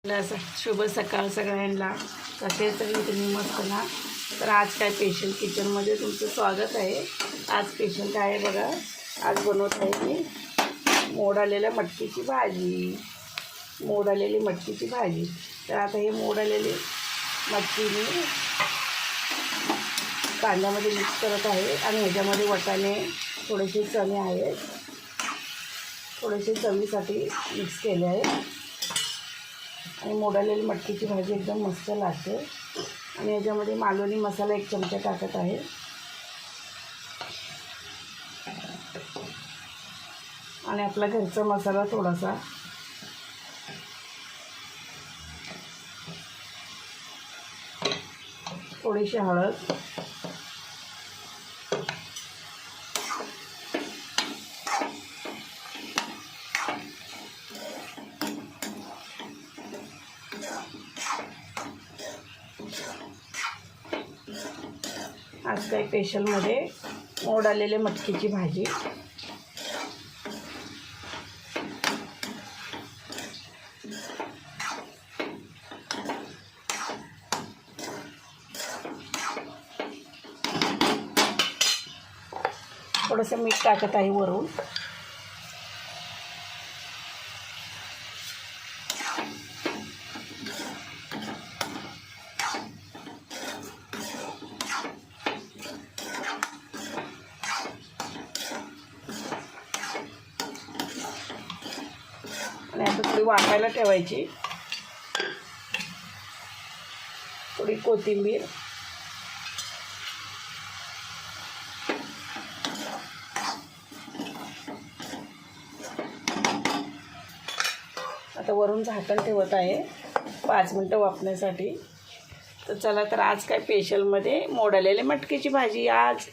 शुभ सकाळ सगळ्यांना. कसे तरी तुम्ही मस्त ना. तर आज काय स्पेशल किचनमध्ये तुमचं स्वागत आहे. आज स्पेशल काय आहे बघा. आज बनवत आहे मी मोड आलेल्या मटकीची भाजी. मोड आलेली मटकीची भाजी. तर आता हे मोड आलेली मटकी मी कांद्यामध्ये मिक्स करत आहे आणि ह्याच्यामध्ये वाटाणे थोडेसे चणे आहेत, थोडेसे चवीसाठी मिक्स केले आहे. आणि मोडालेली मटकीची भाजी एकदम मस्त लागते. आणि याच्यामध्ये मालवणी मसाला 1 चमचा टाकत आहे. आणि आपला घरचा मसाला थोडासा, थोडीशी हळद, आज काही स्पेशलमध्ये मोड आलेले मटकीची भाजी. थोडंसं मीठ टाकत आहे वरून. आणि आता थोडी वाफायला ठेवायची. थोडी कोथिंबीर, आता वरून झाकण ठेवत आहे 5 मिनटं वाफण्यासाठी. तर चला, तर आज काय स्पेशलमध्ये मोड आलेली मटकीची भाजी. आज